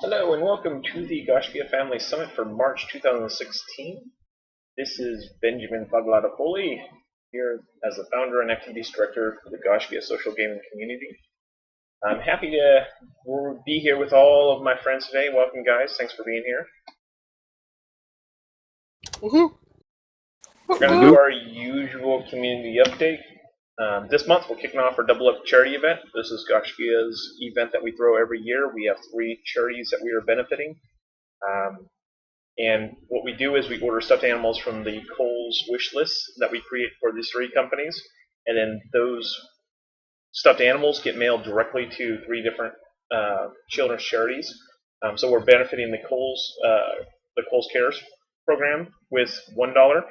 Hello and welcome to the Gaiscioch Family Summit for March 2016. This is Benjamin Pagladapoli, here as the founder and activities director for the Gaiscioch social gaming community. I'm happy to be here with all of my friends today. Welcome, guys. Thanks for being here. Woohoo! We're going to do our usual community update. This month we're kicking off our Double Up charity event. This is Gaiscioch's event that we throw every year. We have 3 charities that we are benefiting. And what we do is we order stuffed animals from the Kohl's wish list that we create for these 3 companies. And then those stuffed animals get mailed directly to 3 different children's charities. So we're benefiting the Kohl's Cares program with $1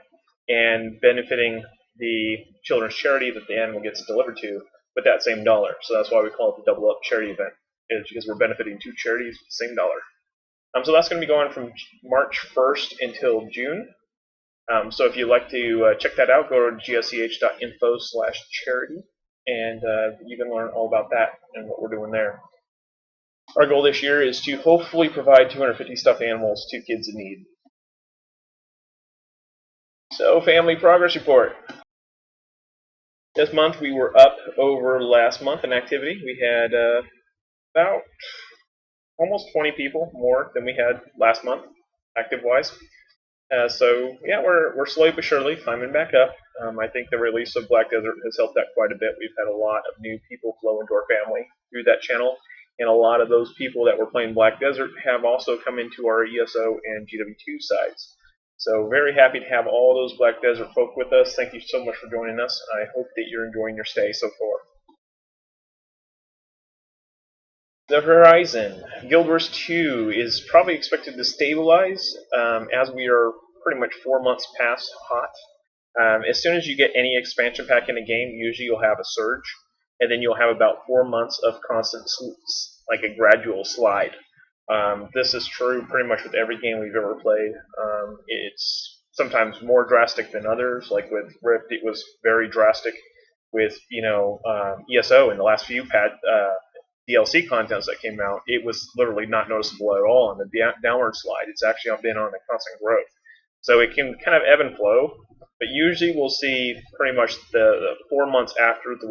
and benefiting the children's charity that the animal gets delivered to with that same dollar. So that's why we call it the Double Up charity event, is because we're benefiting 2 charities with the same dollar. So that's going to be going from March 1st until June. So if you'd like to check that out, go to gaiscioch.info/charity, and you can learn all about that and what we're doing there. Our goal this year is to hopefully provide 250 stuffed animals to kids in need. So, family progress report. This month we were up over last month in activity. We had about almost 20 people more than we had last month, active-wise. So yeah, we're slowly but surely climbing back up. I think the release of Black Desert has helped that quite a bit. We've had a lot of new people flow into our family through that channel, and a lot of those people that were playing Black Desert have also come into our ESO and GW2 sides. So very happy to have all those Black Desert folk with us. Thank you so much for joining us. I hope that you're enjoying your stay so far. The horizon. Guild Wars 2 is probably expected to stabilize as we are pretty much 4 months past hot. As soon as you get any expansion pack in a game, usually you'll have a surge, and then you'll have about 4 months of constant, like a gradual slide. This is true pretty much with every game we've ever played. It's sometimes more drastic than others. Like with Rift, it was very drastic. With ESO in the last few DLC contents that came out, it was literally not noticeable at all on the downward slide. It's actually been on a constant growth. So it can kind of ebb and flow, but usually we'll see pretty much the 4 months after the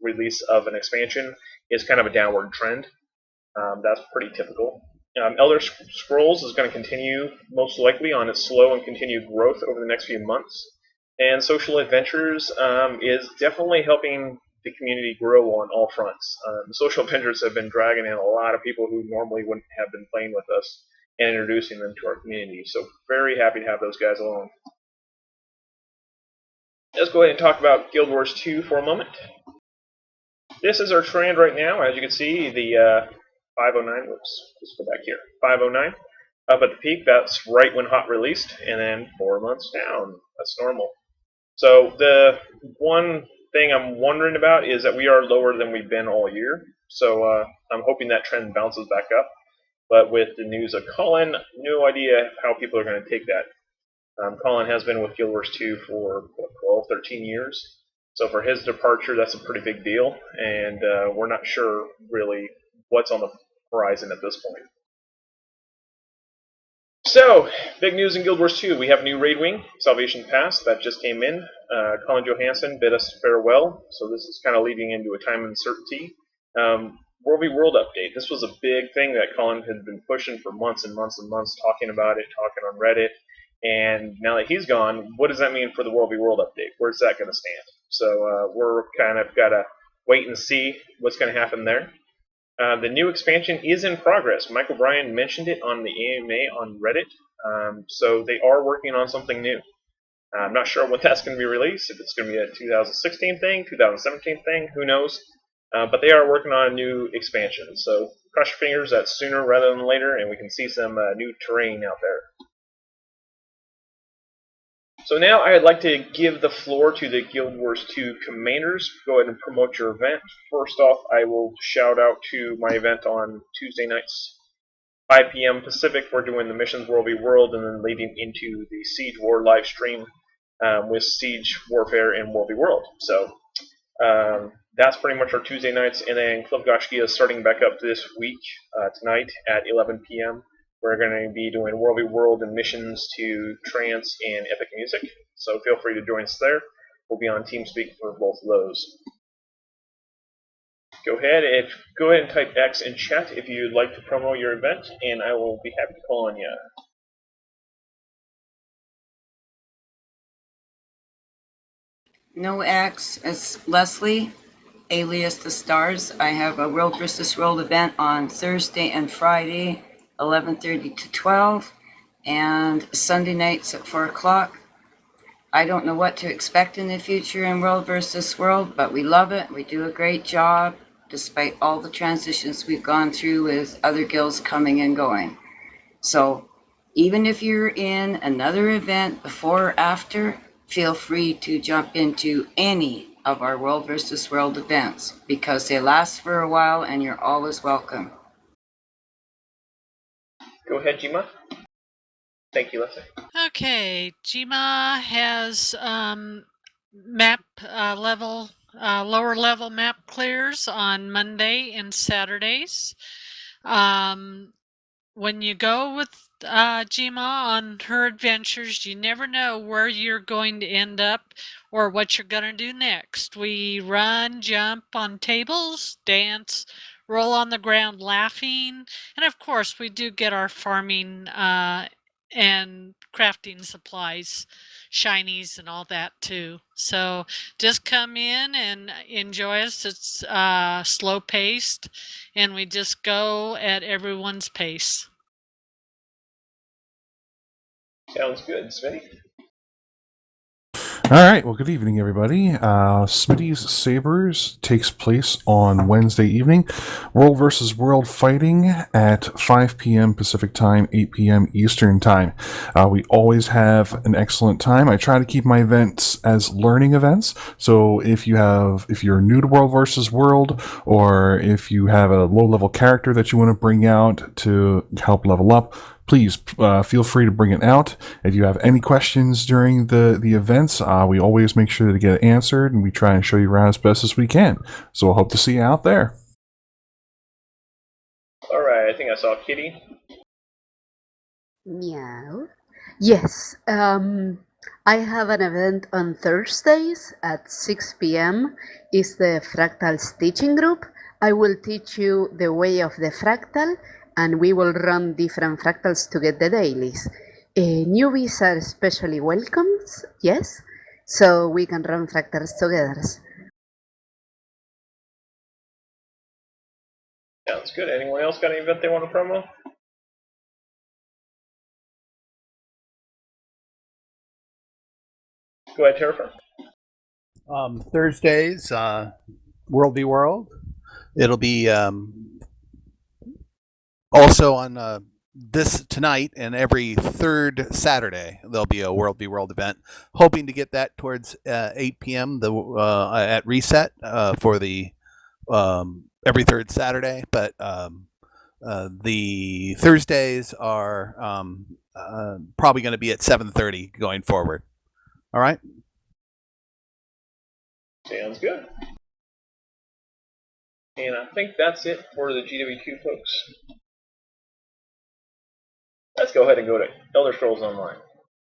release of an expansion is kind of a downward trend. That's pretty typical. Elder Scrolls is going to continue most likely on its slow and continued growth over the next few months. And Social Adventures is definitely helping the community grow on all fronts. The Social Adventures have been dragging in a lot of people who normally wouldn't have been playing with us and introducing them to our community. So very happy to have those guys along. Let's go ahead and talk about Guild Wars 2 for a moment. This is our trend right now. As you can see, the 509, whoops, let's go back here, 509, up at the peak, that's right when Hot released, and then 4 months down, that's normal. So the one thing I'm wondering about is that we are lower than we've been all year, so I'm hoping that trend bounces back up, but with the news of Colin, no idea how people are going to take that. Colin has been with Guild Wars 2 for 12, 13 years, so for his departure, that's a pretty big deal, and we're not sure really what's on the horizon at this point. So, big news in Guild Wars 2. We have a new raid wing, Salvation Pass, that just came in. Colin Johansson bid us farewell, so this is kind of leading into a time of uncertainty. World v. World update. This was a big thing that Colin had been pushing for months and months and months, talking about it, talking on Reddit. And now that he's gone, what does that mean for the World v. World update? Where's that going to stand? So we're kind of got to wait and see what's going to happen there. The new expansion is in progress. Michael Bryan mentioned it on the AMA on Reddit, so they are working on something new. I'm not sure when that's going to be released, if it's going to be a 2016 thing, 2017 thing, who knows. But they are working on a new expansion, so cross your fingers that's sooner rather than later, and we can see some new terrain out there. So now I'd like to give the floor to the Guild Wars 2 commanders. Go ahead and promote your event. First off, I will shout out to my event on Tuesday nights, 5 p.m. Pacific. We're doing the Missions World v. World, and then leading into the Siege War live stream with Siege Warfare and World v. World. So That's pretty much our Tuesday nights, and then Club Gaiscioch is starting back up this week tonight at 11 p.m. We're going to be doing World v World and missions to trance and epic music, so feel free to join us there. We'll be on TeamSpeak for both of those. Go ahead and type X in chat if you'd like to promo your event, and I will be happy to call on you. No X, it's Leslie, alias The Stars. I have a World vs. World event on Thursday and Friday, 11:30 to 12, and Sunday nights at 4 o'clock. I don't know what to expect in the future in World vs. World, but we love it. We do a great job, despite all the transitions we've gone through with other guilds coming and going. So even if you're in another event before or after, feel free to jump into any of our World vs. World events because they last for a while and you're always welcome. Go ahead, Jima. Thank you, Leslie. Okay, Jima has map level, lower level map clears on Monday and Saturdays. When you go with Jima on her adventures, you never know where you're going to end up or what you're going to do next. We run, jump on tables, dance, roll on the ground laughing, and of course, we do get our farming and crafting supplies, shinies, and all that too. So just come in and enjoy us. It's slow paced, and we just go at everyone's pace. Sounds good, Smitty. All right. Well, good evening, everybody. Smitty's Sabers takes place on Wednesday evening. World versus World fighting at 5 p.m. Pacific time, 8 p.m. Eastern time. We always have an excellent time. I try to keep my events as learning events. So if you're new to World versus World, or if you have a low-level character that you want to bring out to help level up, please feel free to bring it out. If you have any questions during the events, we always make sure to get it answered, and we try and show you around as best as we can. So I hope to see you out there. All right, I think I saw Kitty. Meow. Yes, I have an event on Thursdays at 6 p.m. It's the Fractal Teaching Group. I will teach you the way of the fractal, and we will run different fractals to get the dailies. Newbies are especially welcomed, yes, so we can run fractals together. Sounds good. Anyone else got any event they want to promo? Go ahead, Terraform. Thursdays, World v World. It'll be also on this tonight and every third Saturday. There'll be a World v World event. Hoping to get that towards 8 p.m. At reset for the every third Saturday. But the Thursdays are probably going to be at 7:30 going forward. All right. Sounds good. And I think that's it for the GW2 folks. Let's go ahead and go to Elder Scrolls Online.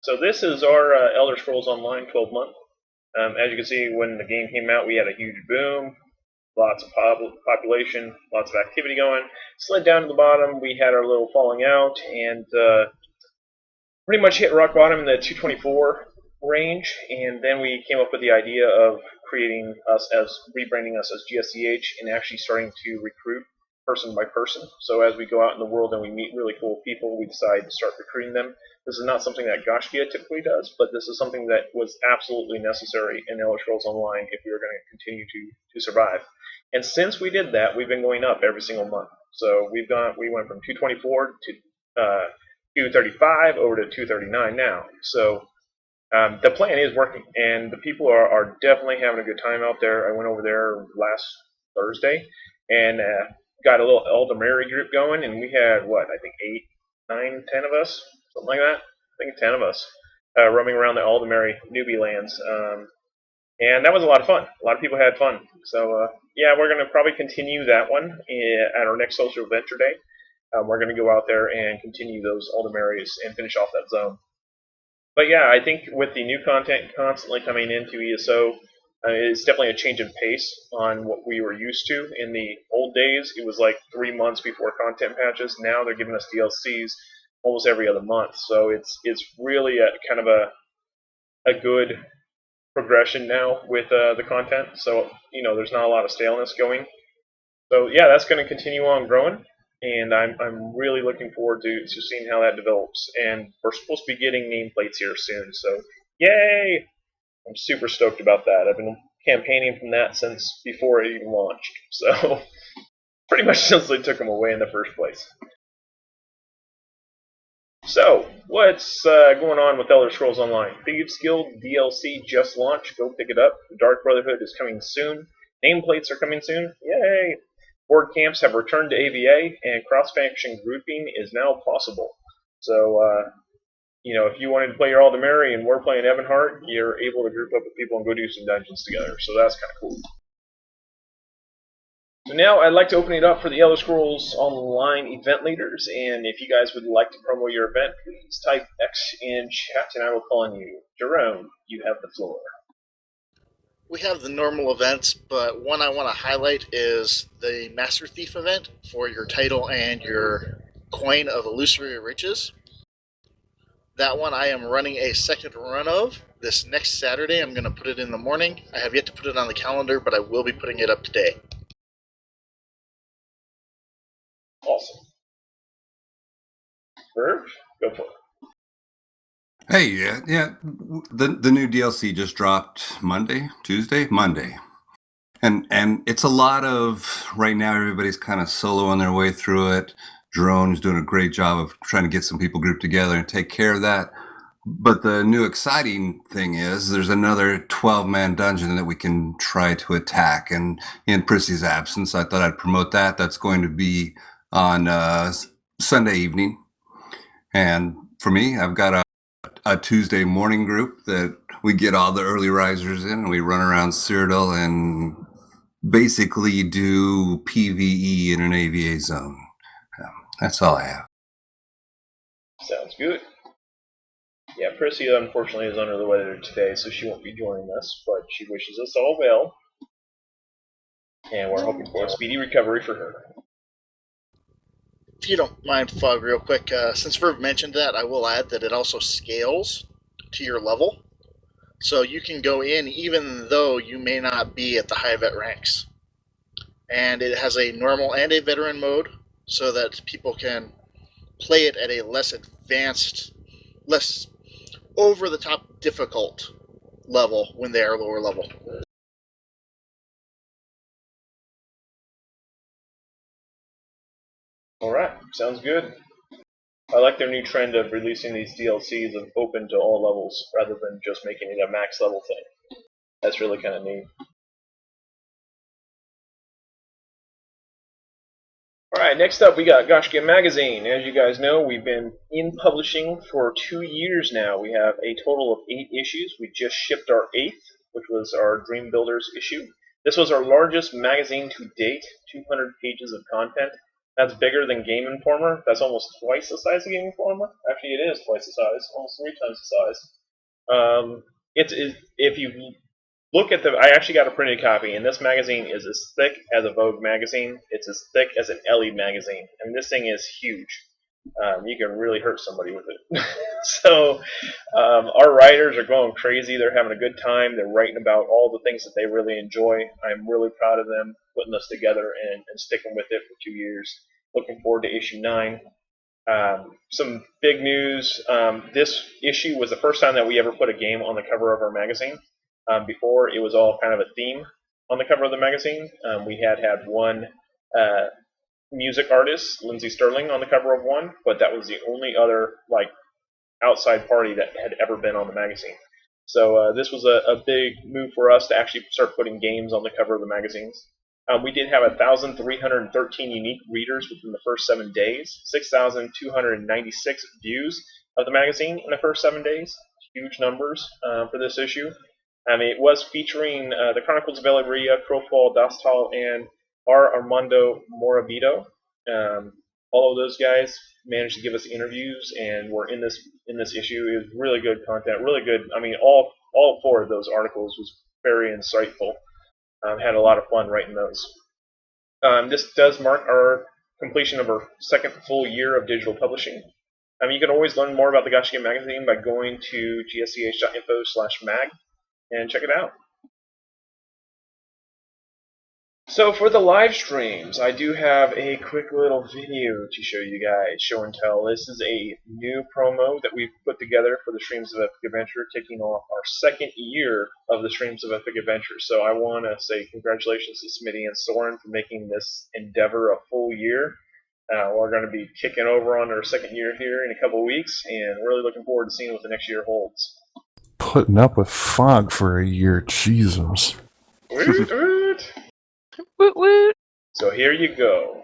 So this is our Elder Scrolls Online 12-month. As you can see, when the game came out, we had a huge boom, lots of population, lots of activity going. Slid down to the bottom, we had our little falling out, and pretty much hit rock bottom in the 224 range, and then we came up with the idea of rebranding us as GSCH and actually starting to recruit person by person. So as we go out in the world and we meet really cool people, we decide to start recruiting them. This is not something that Gaiscioch typically does, but this is something that was absolutely necessary in Elder Scrolls Online if we were going to continue to survive. And since we did that, we've been going up every single month. So we went from 224 to 235 over to 239 now. So the plan is working, and the people are definitely having a good time out there. I went over there last Thursday and got a little Aldemary group going, and we had, I think 8, 9, 10 of us, something like that. I think 10 of us roaming around the Aldemary newbie lands. And that was a lot of fun. A lot of people had fun. So yeah, we're going to probably continue that one at our next social adventure day. We're going to go out there and continue those Aldermaries and finish off that zone. But yeah, I think with the new content constantly coming into ESO, it's definitely a change in pace on what we were used to. In the old days, it was like 3 months before content patches. Now they're giving us DLCs almost every other month. So it's really a kind of a good progression now with the content. So there's not a lot of staleness going. So yeah, that's going to continue on growing, and I'm really looking forward to seeing how that develops. And we're supposed to be getting nameplates here soon, so yay! I'm super stoked about that. I've been campaigning from that since before it even launched, so pretty much since they took them away in the first place. So, what's going on with Elder Scrolls Online? Thieves Guild DLC just launched. Go pick it up. Dark Brotherhood is coming soon. Nameplates are coming soon. Yay! Board camps have returned to AVA, and cross-faction grouping is now possible. So, if you wanted to play your Aldemary and we're playing Evanhart, you're able to group up with people and go do some dungeons together. So that's kind of cool. So now I'd like to open it up for the Elder Scrolls Online event leaders, and if you guys would like to promo your event, please type X in chat and I will call on you. Jerome, you have the floor. We have the normal events, but one I want to highlight is the Master Thief event for your title and your coin of Illusory Riches. That one I am running a second run of this next Saturday. I'm going to put it in the morning. I have yet to put it on the calendar, but I will be putting it up today. Awesome. Verve, go for it. Hey, yeah. The new DLC just dropped Tuesday, Monday, and it's a lot of right now. Everybody's kind of soloing their way through it. Drone's doing a great job of trying to get some people grouped together and take care of that. But the new exciting thing is there's another 12-man dungeon that we can try to attack. And in Prissy's absence, I thought I'd promote that. That's going to be on Sunday evening. And for me, I've got a Tuesday morning group that we get all the early risers in, and we run around Cyrodiil and basically do PvE in an AVA zone. That's all I have. Sounds good. Yeah, Prissy unfortunately is under the weather today, so she won't be joining us, but she wishes us all well. And we're hoping for a speedy recovery for her. If you don't mind, Fog, real quick, since Verve mentioned that, I will add that it also scales to your level. So you can go in even though you may not be at the high vet ranks. And it has a normal and a veteran mode so that people can play it at a less advanced, less over-the-top difficult level when they are lower level. Alright, sounds good. I like their new trend of releasing these DLCs of open to all levels rather than just making it a max level thing. That's really kind of neat. Alright, next up we got Gaiscioch Magazine. As you guys know, we've been in publishing for 2 years now. We have a total of 8 issues. We just shipped our 8th, which was our Dream Builders issue. This was our largest magazine to date, 200 pages of content. That's bigger than Game Informer. That's almost twice the size of Game Informer. Actually, it is twice the size, almost 3 times the size. If you look at I actually got a printed copy, and this magazine is as thick as a Vogue magazine. It's as thick as an Ellie magazine, and this thing is huge. You can really hurt somebody with it. So our writers are going crazy. They're having a good time. They're writing about all the things that they really enjoy. I'm really proud of them putting this together and sticking with it for 2 years. Looking forward to issue 9. Some big news. This issue was the first time that we ever put a game on the cover of our magazine. Before, it was all kind of a theme on the cover of the magazine. We had one music artist, Lindsey Sterling, on the cover of one, but that was the only other outside party that had ever been on the magazine. So this was a big move for us to actually start putting games on the cover of the magazines. We did have 1,313 unique readers within the first 7 days, 6,296 views of the magazine in the first 7 days. Huge numbers for this issue. It was featuring the Chronicles of Belleria, Crowfall, Dostal, and R. Armando Morabito. All of those guys managed to give us interviews, and were in this issue. It was really good content, really good. All four of those articles was very insightful. Had a lot of fun writing those. This does mark our completion of our second full year of digital publishing. You can always learn more about the Gaiscioch magazine by going to gsch.info/mag and check it out. So for the live streams, I do have a quick little video to show you guys, show and tell. This is a new promo that we've put together for the Streams of Epic Adventure, kicking off our second year of the Streams of Epic Adventure. So I want to say congratulations to Smitty and Soren for making this endeavor a full year. We're going to be kicking over on our second year here in a couple of weeks, and really looking forward to seeing what the next year holds. Putting up with fog for a year, Jesus. Woot woot! Woot woot. So here you go.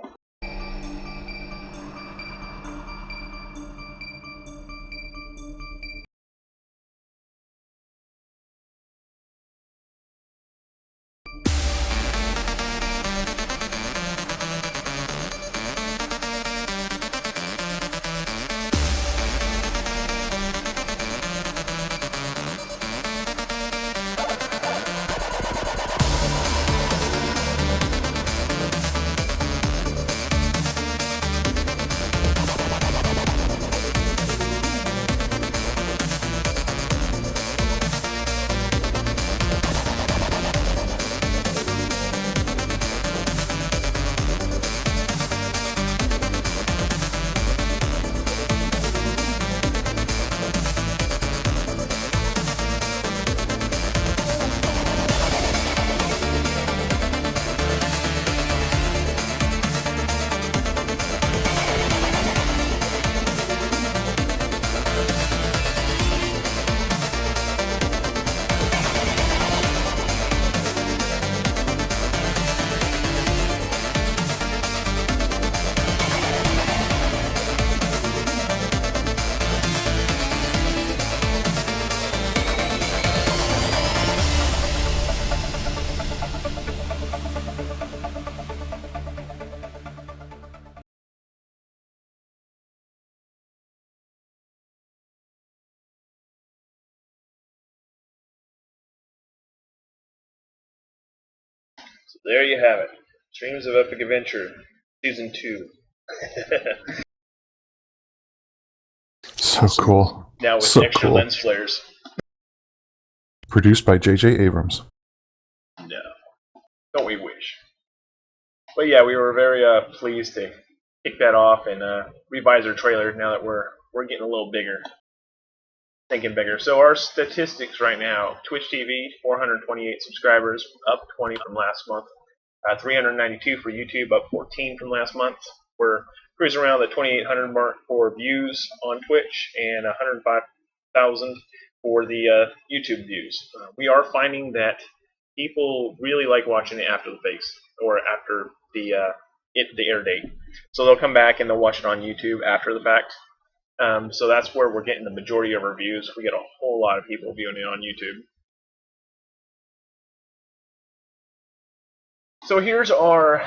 So there you have it. Streams of Epic Adventure, Season 2. So cool. Now with So extra cool. lens flares. Produced by J.J. Abrams. No. Don't we wish? But yeah, we were very pleased to kick that off and revise our trailer now that we're getting a little bigger. Thinking bigger. So our statistics right now, Twitch TV, 428 subscribers, up 20 from last month. 392 for YouTube, up 14 from last month. We're cruising around the 2,800 mark for views on Twitch and 105,000 for the YouTube views. We are finding that people really like watching it after the face or after the air date. So they'll come back and they'll watch it on YouTube after the fact. So that's where we're getting the majority of our views. We get a whole lot of people viewing it on YouTube. So here's our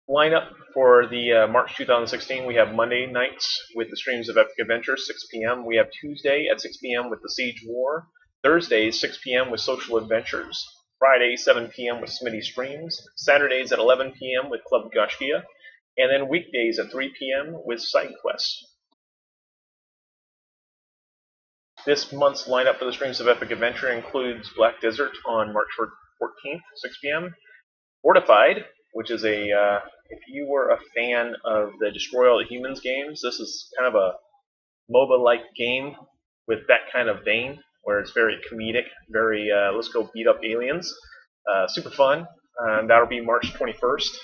lineup for the March 2016. We have Monday nights with the Streams of Epic Adventure, 6 p.m. We have Tuesday at 6 p.m. with the Siege War. Thursdays, 6 p.m. with Social Adventures. Friday, 7 p.m. with Smitty Streams. Saturdays at 11 p.m. with Club Gaiscioch. And then weekdays at 3 p.m. with Side Quests. This month's lineup for the Streams of Epic Adventure includes Black Desert on March 14th, 6 p.m. Fortified, which is if you were a fan of the Destroy All the Humans games, this is kind of a MOBA-like game with that kind of vein, where it's very comedic, very let's go beat up aliens. Super fun. That'll be March 21st.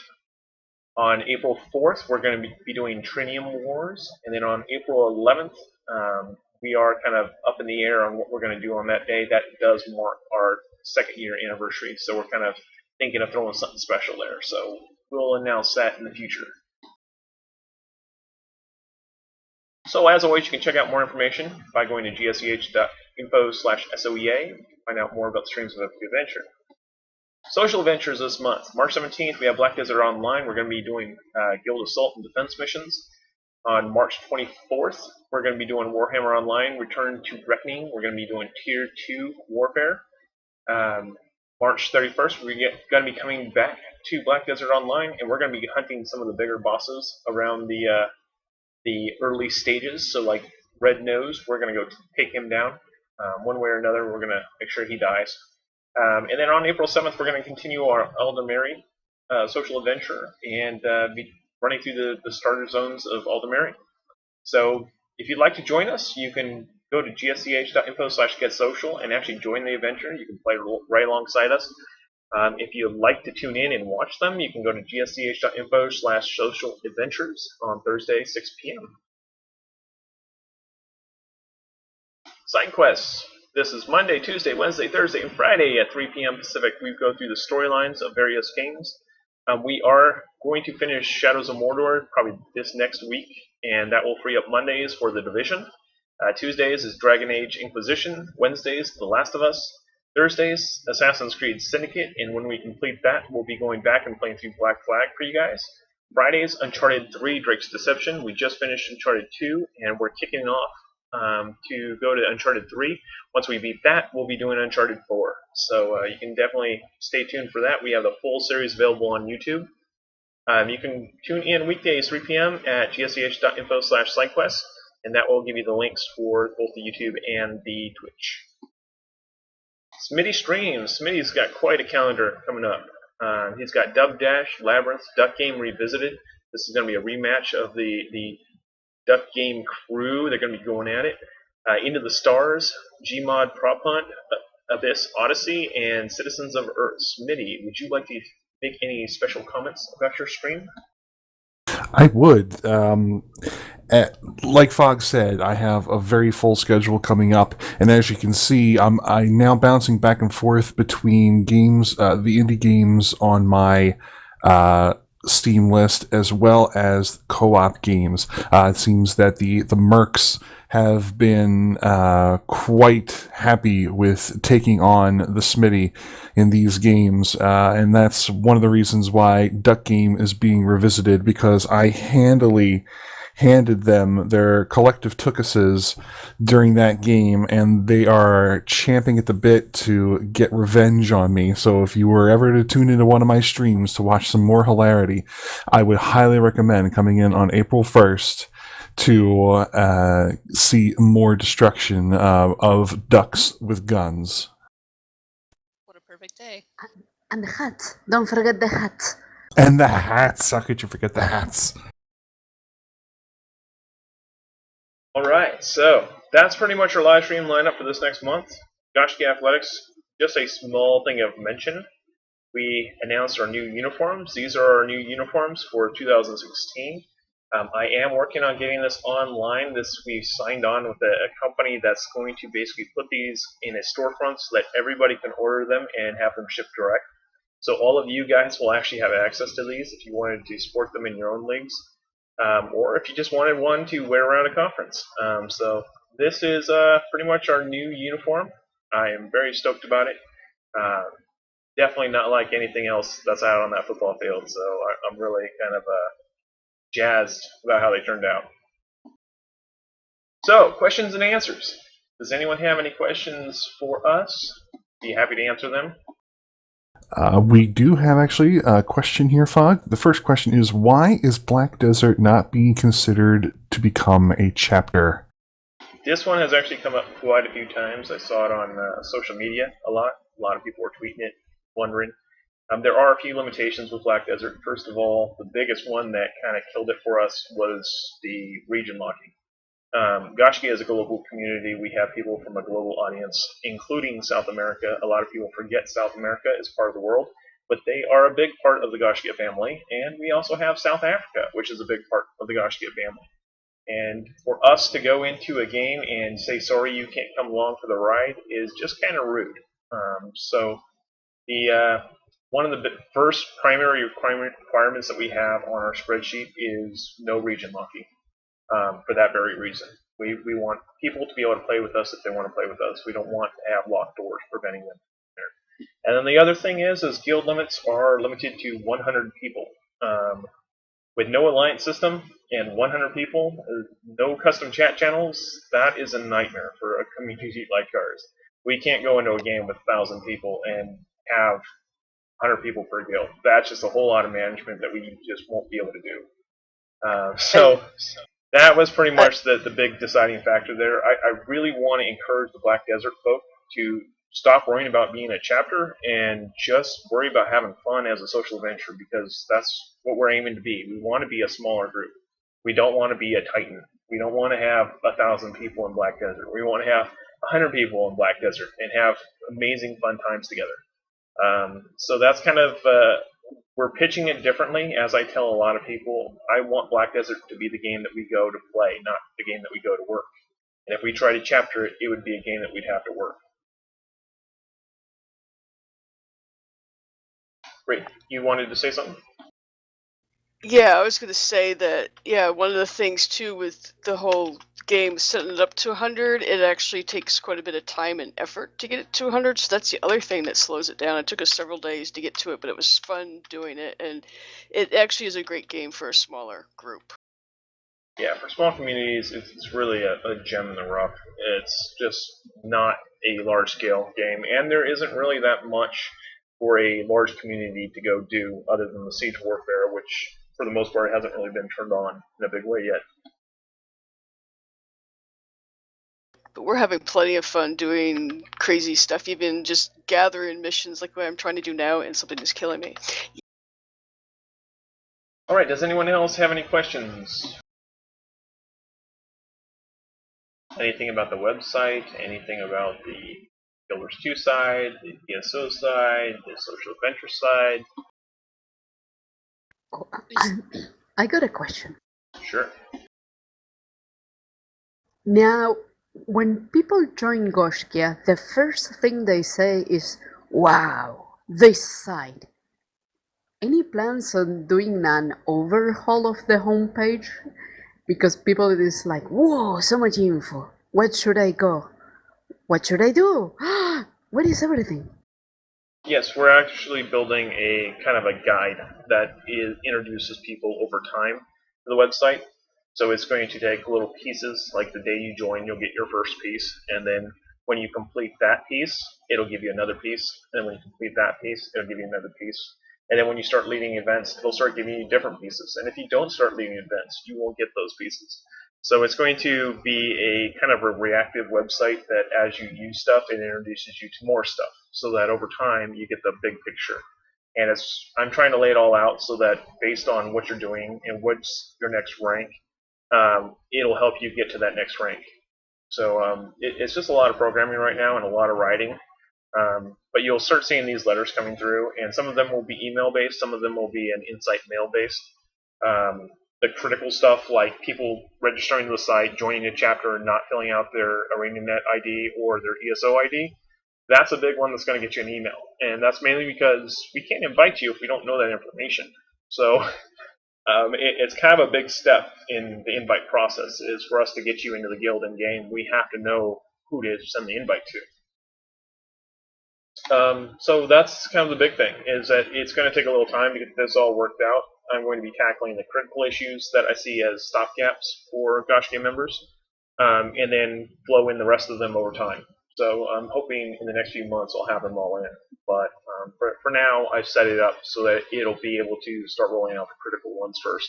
On April 4th, we're going to be doing Trinium Wars, and then on April 11th, we are kind of up in the air on what we're going to do on that day. That does mark our second year anniversary, so we're kind of thinking of throwing something special there. So we'll announce that in the future. So as always, you can check out more information by going to gsch.info/SOEA. find out more about the streams of Epic Adventure. Social adventures this month. March 17th, we have Black Desert Online. We're going to be doing Guild Assault and Defense missions. On March 24th, we're going to be doing Warhammer Online, Return to Reckoning. We're going to be doing Tier 2 Warfare. March 31st, we're going to be coming back to Black Desert Online, and we're going to be hunting some of the bigger bosses around the early stages. So like Red Nose, we're going to go take him down. One way or another, we're going to make sure he dies. And then on April 7th, we're going to continue our Aldemary social adventure and be running through the starter zones of Aldemary. So if you'd like to join us, you can go to gsch.info/getsocial and actually join the adventure. You can play right alongside us. If you'd like to tune in and watch them, you can go to gsch.info/social adventures on Thursday, 6 p.m. Side quests. This is Monday, Tuesday, Wednesday, Thursday, and Friday at 3 p.m. Pacific. We go through the storylines of various games. We are going to finish Shadows of Mordor probably this next week, and that will free up Mondays for The Division. Tuesdays is Dragon Age Inquisition. Wednesdays, The Last of Us. Thursdays, Assassin's Creed Syndicate, and when we complete that, we'll be going back and playing through Black Flag for you guys. Fridays, Uncharted 3, Drake's Deception. We just finished Uncharted 2, and we're kicking off to go to Uncharted 3. Once we beat that, we'll be doing Uncharted 4. So you can definitely stay tuned for that. We have the full series available on YouTube. You can tune in weekdays 3 p.m. at gsch.info/sidequests, and that will give you the links for both the YouTube and the Twitch. Smitty streams. Smitty's got quite a calendar coming up. He's got Dub Dash, Labyrinth, Duck Game Revisited. This is going to be a rematch of the Duck Game crew. They're going to be going at it. Into the Stars, Gmod Prop Hunt, Abyss Odyssey, and Citizens of Earth. Smitty, would you like to make any special comments about your stream? I would. Like Fogg said, I have a very full schedule coming up, and as you can see, I'm now bouncing back and forth between games, the indie games on my Steam list, as well as co-op games. It seems that the mercs have been quite happy with taking on the Smitty in these games, and that's one of the reasons why Duck Game is being revisited, because I handily handed them their collective tookuses during that game, and they are champing at the bit to get revenge on me. So if you were ever to tune into one of my streams to watch some more hilarity, I would highly recommend coming in on April 1st to see more destruction of ducks with guns. What a perfect day. And the hats. Don't forget the hats. And the hats. How could you forget the hats? Alright, so that's pretty much our live stream lineup for this next month. Gaiscioch Athletics, just a small thing of mention. We announced our new uniforms. These are our new uniforms for 2016. I am working on getting this online. We signed on with a company that's going to basically put these in a storefront so that everybody can order them and have them shipped direct. So all of you guys will actually have access to these if you wanted to sport them in your own leagues. Or if you just wanted one to wear around a conference. So this is pretty much our new uniform. I am very stoked about it. Definitely not like anything else that's out on that football field, so I'm really kind of jazzed about how they turned out. So, questions and answers. Does anyone have any questions for us? Be happy to answer them. We do have actually a question here, Fogg. The first question is, why is Black Desert not being considered to become a chapter? This one has actually come up quite a few times. I saw it on social media a lot. A lot of people were tweeting it, wondering. There are a few limitations with Black Desert. First of all, the biggest one that kind of killed it for us was the region locking. Gaiscioch is a global community. We have people from a global audience, including South America. A lot of people forget South America is part of the world, but they are a big part of the Gaiscioch family. And we also have South Africa, which is a big part of the Gaiscioch family. And for us to go into a game and say, sorry, you can't come along for the ride is just kind of rude. So one of the first primary requirements that we have on our spreadsheet is no region locking. For that very reason. We want people to be able to play with us if they want to play with us. We don't want to have locked doors preventing them there. And then the other thing is guild limits are limited to 100 people. With no alliance system and 100 people, no custom chat channels, that is a nightmare for a community like ours. We can't go into a game with 1,000 people and have 100 people per guild. That's just a whole lot of management that we just won't be able to do. So that was pretty much the big deciding factor there. I really want to encourage the Black Desert folk to stop worrying about being a chapter and just worry about having fun as a social adventure, because that's what we're aiming to be. We want to be a smaller group. We don't want to be a Titan. We don't want to have 1,000 people in Black Desert. We want to have 100 people in Black Desert and have amazing fun times together. So that's kind of we're pitching it differently. As I tell a lot of people, I want Black Desert to be the game that we go to play, not the game that we go to work. And if we try to chapter it, it would be a game that we'd have to work. Great. You wanted to say something? Yeah, I was going to say that, yeah, one of the things, too, with the whole game setting it up to 100, it actually takes quite a bit of time and effort to get it to 100, so that's the other thing that slows it down. It took us several days to get to it, but it was fun doing it, and it actually is a great game for a smaller group. Yeah, for small communities, it's really a gem in the rough. It's just not a large-scale game, and there isn't really that much for a large community to go do other than the siege warfare, which for the most part hasn't really been turned on in a big way yet. But we're having plenty of fun doing crazy stuff, even just gathering missions like what I'm trying to do now, and something is killing me. All right, does anyone else have any questions? Anything about the website? Anything about the Guilders 2 side, the PSO side, the social adventure side? Oh, I got a question. Sure. Now, when people join Gaiscioch, the first thing they say is, "Wow, this site." Any plans on doing an overhaul of the homepage? Because people is like, "Whoa, so much info. Where should I go? What should I do? What is everything?" Yes, we're actually building a kind of a guide that introduces people over time to the website. So it's going to take little pieces, like the day you join, you'll get your first piece, and then when you complete that piece, it'll give you another piece, and then when you complete that piece, it'll give you another piece. And then when you start leading events, it'll start giving you different pieces. And if you don't start leading events, you won't get those pieces. So it's going to be a kind of a reactive website that as you use stuff, it introduces you to more stuff, so that over time you get the big picture. And I'm trying to lay it all out so that based on what you're doing and what's your next rank, it'll help you get to that next rank. So it's just a lot of programming right now and a lot of writing. But you'll start seeing these letters coming through, and some of them will be email-based, some of them will be an insight mail-based. The critical stuff, like people registering to the site, joining a chapter, and not filling out their ArenaNet ID or their ESO ID, that's a big one that's going to get you an email. And that's mainly because we can't invite you if we don't know that information. So it's kind of a big step in the invite process, is for us to get you into the guild and game, we have to know who to send the invite to. So that's kind of the big thing, is that it's going to take a little time to get this all worked out. I'm going to be tackling the critical issues that I see as stopgaps for Gaiscioch members, and then flow in the rest of them over time. So I'm hoping in the next few months I'll have them all in. But for now, I've set it up so that it'll be able to start rolling out the critical ones first.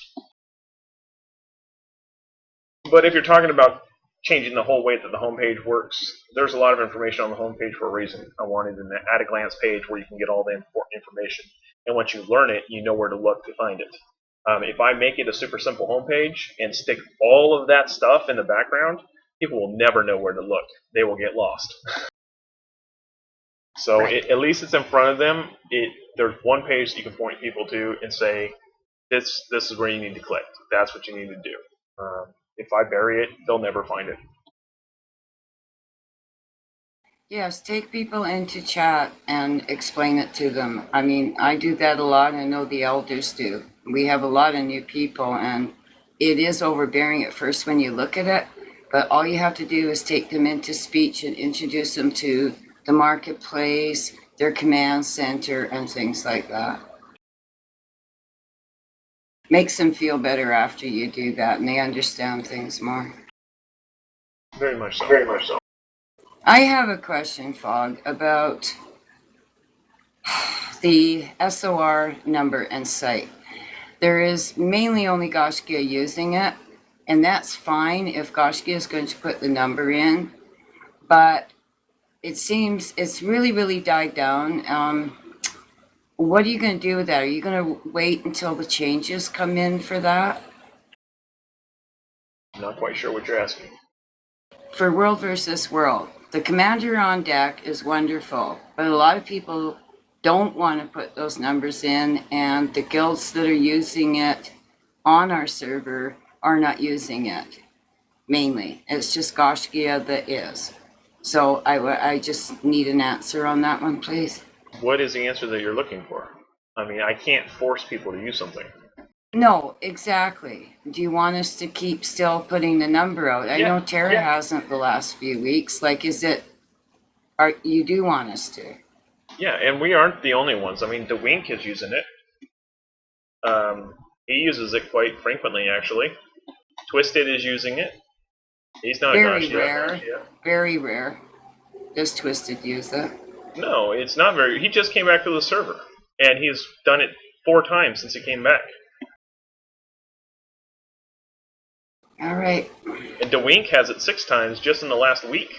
But if you're talking about changing the whole way that the homepage works, there's a lot of information on the homepage for a reason. I wanted an at-a-glance page where you can get all the important information. And once you learn it, you know where to look to find it. If I make it a super simple homepage and stick all of that stuff in the background, people will never know where to look. They will get lost. So at least it's in front of them. There's one page that you can point people to and say, this is where you need to click. That's what you need to do. If I bury it, they'll never find it. Yes, take people into chat and explain it to them. I mean, I do that a lot, and I know the elders do. We have a lot of new people, and it is overbearing at first when you look at it, But all you have to do is take them into speech and introduce them to the marketplace, their command center, and things like that. Makes them feel better after you do that, and they understand things more. Very much so. Very much so. I have a question, Fog, about the SOR number and site. There is mainly only Gaiscioch using it, and that's fine if Gaiscioch is going to put the number in, but it seems it's really, really died down. What are you going to do with that? Are you going to wait until the changes come in for that? I'm not quite sure what you're asking. For World versus World, the commander on deck is wonderful, but a lot of people don't want to put those numbers in, and the guilds that are using it on our server are not using it, mainly. It's just Gaiscioch that is. So I just need an answer on that one, please. What is the answer that you're looking for? I mean, I can't force people to use something. No, exactly. Do you want us to keep still putting the number out? I know Tara hasn't the last few weeks. Like, you do want us to? Yeah, and we aren't the only ones. I mean, DeWink is using it. He uses it quite frequently, actually. Twisted is using it. He's not Very a Gaiscioch. rare. Very rare. Does Twisted use it? No, it's not very. He just came back to the server, and he's done it 4 times since he came back. All right. And DeWink has it 6 times just in the last week.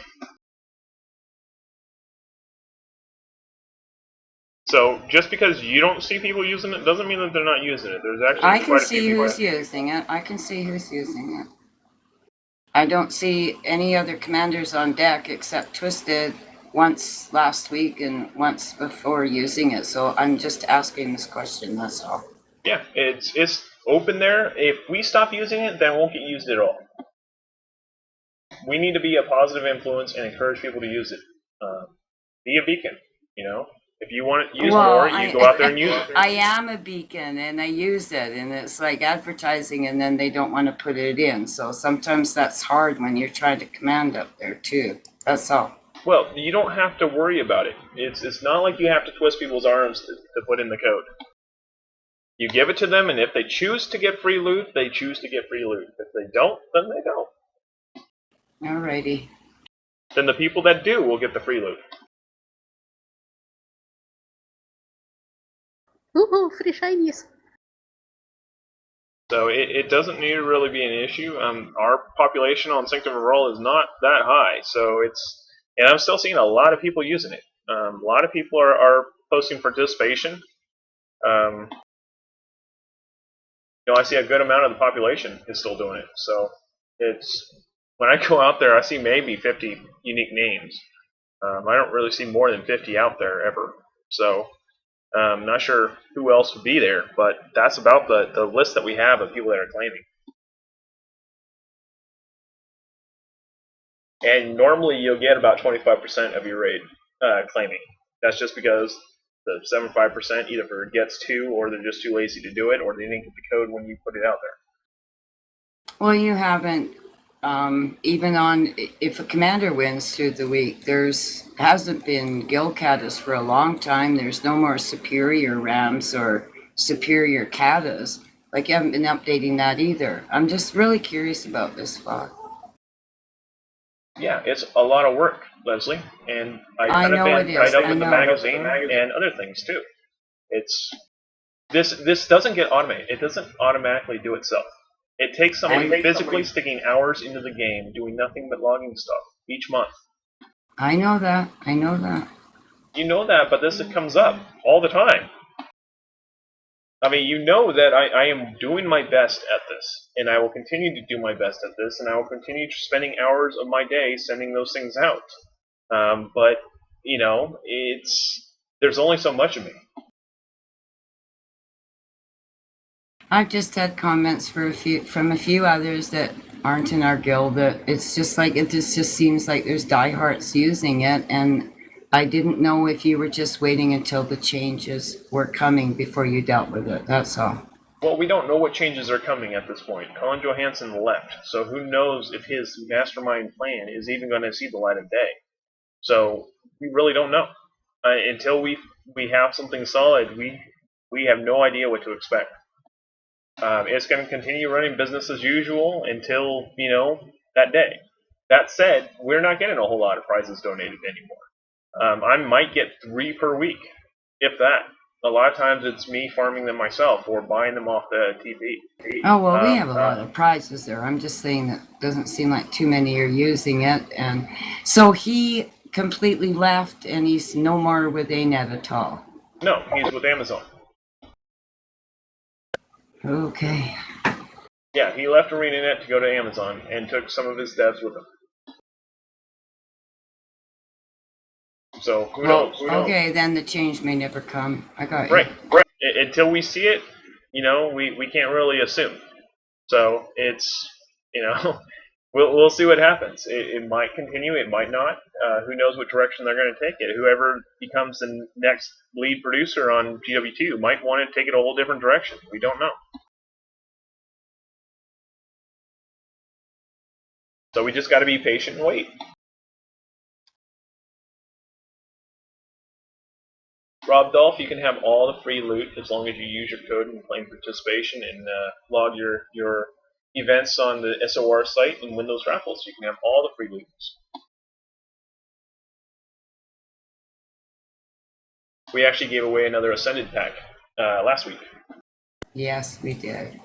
So just because you don't see people using it doesn't mean that they're not using it. There's actually I can quite a see few people. who's using it. I can see who's using it. I don't see any other commanders on deck except Twisted once last week and once before using it. So I'm just asking this question, that's all. Yeah, it's open there. If we stop using it, then it won't get used at all. We need to be a positive influence and encourage people to use it. Be a beacon, you know? If you want to use more, you go out there and use it. I am a beacon and I use it, and it's like advertising, and then they don't want to put it in. So sometimes that's hard when you're trying to command up there too. That's all. Well, you don't have to worry about it. It's not like you have to twist people's arms to put in the code. You give it to them, and if they choose to get free loot, they choose to get free loot. If they don't, then they don't. Alrighty. Then the people that do will get the free loot. Woohoo, free shinies! So it doesn't need to really be an issue. Our population on Sanctum of Roll is not that high, so and I'm still seeing a lot of people using it. A lot of people are posting participation. I see a good amount of the population is still doing it. So when I go out there, I see maybe 50 unique names. I don't really see more than 50 out there ever. So I'm not sure who else would be there, but that's about the list that we have of people that are claiming. And normally you'll get about 25% of your raid claiming. That's just because the 75% either forgets to, or they're just too lazy to do it, or they didn't get the code when you put it out there. Well, you haven't. Even on, if a commander wins through the week, hasn't been guild katas for a long time. There's no more superior rams or superior katas. Like, you haven't been updating that either. I'm just really curious about this, Fog. Yeah, it's a lot of work, Leslie, and I've kind of been tied up with the magazine and other things too. This doesn't get automated. It doesn't automatically do itself. It takes somebody physically sticking hours into the game, doing nothing but logging stuff each month. I know that. I know that. You know that, but this comes up all the time. I mean, you know that I am doing my best at this, and I will continue to do my best at this, and I will continue spending hours of my day sending those things out. But, there's only so much of me. I've just had comments from a few others that aren't in our guild that it's just like, it just seems like there's diehards using it, and I didn't know if you were just waiting until the changes were coming before you dealt with it. That's all. Well, we don't know what changes are coming at this point. Colin Johansson left, so who knows if his mastermind plan is even going to see the light of day. So we really don't know. Until we have something solid, we have no idea what to expect. It's going to continue running business as usual until that day. That said, we're not getting a whole lot of prizes donated anymore. I might get 3 per week, if that. A lot of times it's me farming them myself or buying them off the TP. Oh, well, we have a lot of prizes there. I'm just saying that doesn't seem like too many are using it. And so he completely left and he's no more with ANET at all. No, he's with Amazon. Okay. Yeah, he left ArenaNet to go to Amazon and took some of his devs with him. So who knows? Okay, then the change may never come. I got you. Right. Until we see it, we can't really assume. So it's we'll see what happens. It might continue, it might not. Who knows what direction they're going to take it? Whoever becomes the next lead producer on GW2 might want to take it a whole different direction. We don't know. So we just got to be patient and wait. Rob Dolph, you can have all the free loot as long as you use your code and claim participation and log your events on the SOR site and win those raffles. You can have all the free loot. We actually gave away another Ascended pack last week. Yes, we did.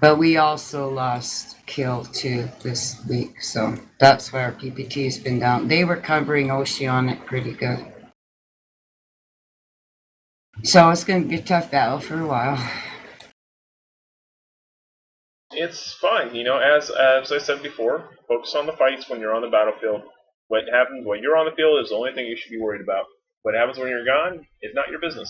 But we also lost Kill 2 this week, so that's why our PPT's been down. They were covering Oceanic pretty good. So it's going to be a tough battle for a while. It's fine, as I said before, focus on the fights when you're on the battlefield. What happens when you're on the field is the only thing you should be worried about. What happens when you're gone is not your business.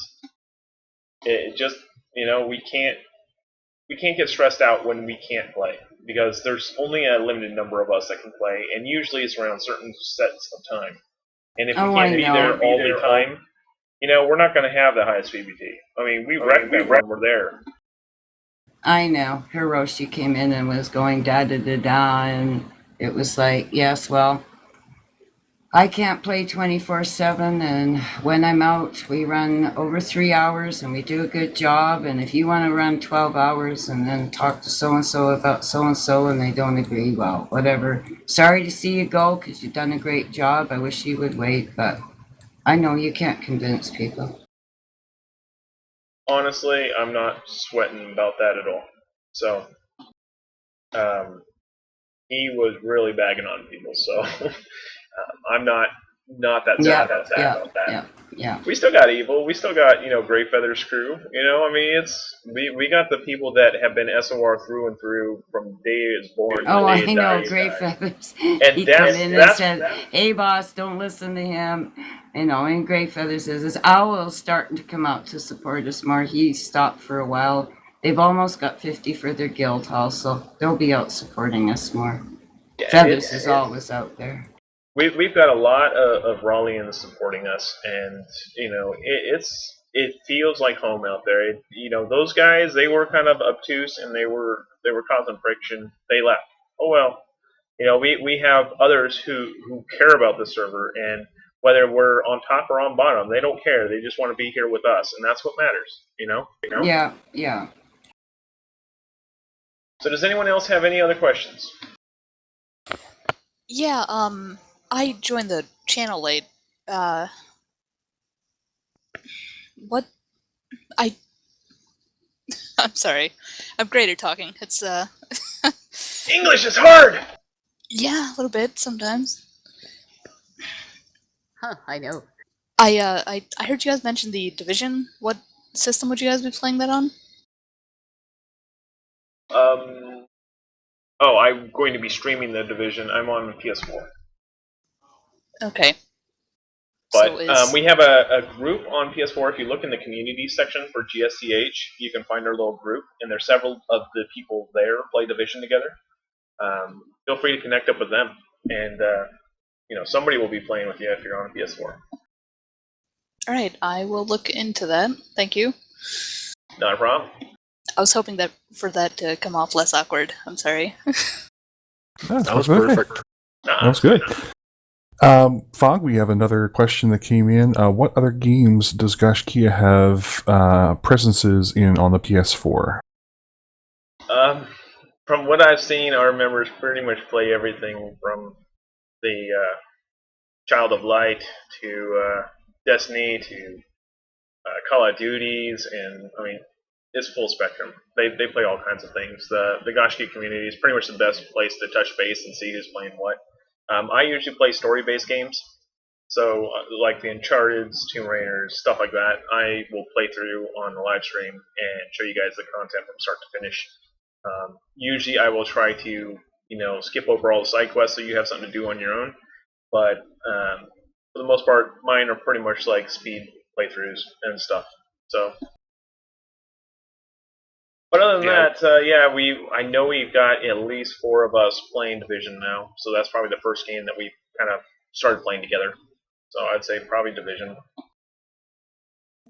It just, we can't get stressed out when we can't play, because there's only a limited number of us that can play, and usually it's around certain sets of time. And if we can't be there all the time, we're not going to have the highest PBT. I mean, we wreck them when we're there. I know. Hiroshi came in and was going da-da-da-da, and it was like, yes, well, I can't play 24/7, and when I'm out, we run over 3 hours, and we do a good job, and if you want to run 12 hours and then talk to so-and-so about so-and-so and they don't agree, well, whatever. Sorry to see you go, because you've done a great job. I wish you would wait, but I know you can't convince people. Honestly, I'm not sweating about that at all. So, he was really bagging on people, so I'm not that sad about that. Yeah. We still got Evil. We still got Grey Feather's crew. I mean, we got the people that have been SOR through and through from day is born. Oh, I know, Grey Feathers. And he come in and said, "Hey, boss, don't listen to him." And Grey Feathers is this owl starting to come out to support us more. He stopped for a while. They've almost got 50 for their guild hall, so they'll be out supporting us more. Yeah, Feathers is always out there. We've got a lot of Raleighans supporting us, and it feels like home out there. Those guys, they were kind of obtuse and they were causing friction. They left. Oh well. We have others who care about the server, and whether we're on top or on bottom, they don't care. They just want to be here with us, and that's what matters. Yeah. So does anyone else have any other questions? Yeah, I joined the channel late. What? I'm sorry. I'm great at talking. It's, English is hard! Yeah, a little bit, sometimes. Huh, I know. I heard you guys mention the Division. What system would you guys be playing that on? I'm going to be streaming the Division. I'm on PS4. Okay. But we have a group on PS4. If you look in the community section for GSCH, you can find our little group, and there's several of the people there play Division together. Feel free to connect up with them, and somebody will be playing with you if you're on a PS4. Alright, I will look into that. Thank you. Not a problem. I was hoping that for that to come off less awkward. I'm sorry. That was perfect. That was good. Fog, we have another question that came in. What other games does Gaiscioch have presences in on the PS4? From what I've seen, our members pretty much play everything from the Child of Light to Destiny to Call of Duties, and I mean, it's full spectrum. They play all kinds of things. The Gaiscioch community is pretty much the best place to touch base and see who's playing what. I usually play story-based games, so like the Uncharted's, Tomb Raiders, stuff like that. I will play through on the live stream and show you guys the content from start to finish. Usually, I will try to skip over all the side quests so you have something to do on your own. But for the most part, mine are pretty much like speed playthroughs and stuff. So, but other than that, I know we've got at least 4 of us playing Division now. So that's probably the first game that we kind of started playing together. So I'd say probably Division.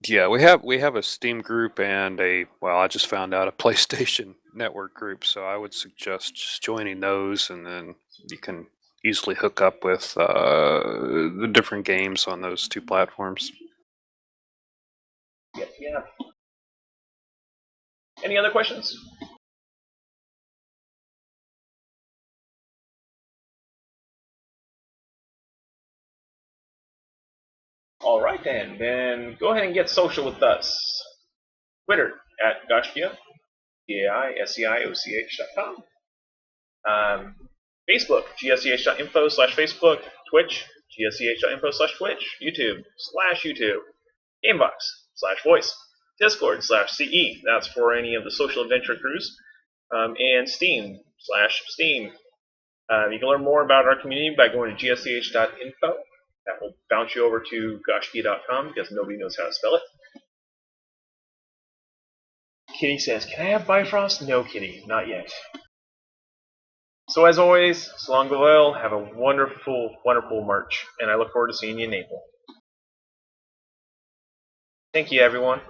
Yeah, we have a Steam group and I just found out a PlayStation Network group, so I would suggest just joining those, and then you can easily hook up with the different games on those 2 platforms. Yeah. Any other questions? All right then go ahead and get social with us. Twitter at Gaiscioch, GAISCIOCH.com. Facebook, gsch.info/Facebook, Twitch, gsch.info/Twitch, YouTube/YouTube, Gamebox/Voice, Discord/CE, that's for any of the social adventure crews, and Steam/Steam. You can learn more about our community by going to gsch.info. That will bounce you over to gaiscioch.com because nobody knows how to spell it. Kitty says, "Can I have Bifrost?" No, Kitty, not yet. So as always, so long go well, have a wonderful, wonderful March, and I look forward to seeing you in April. Thank you, everyone.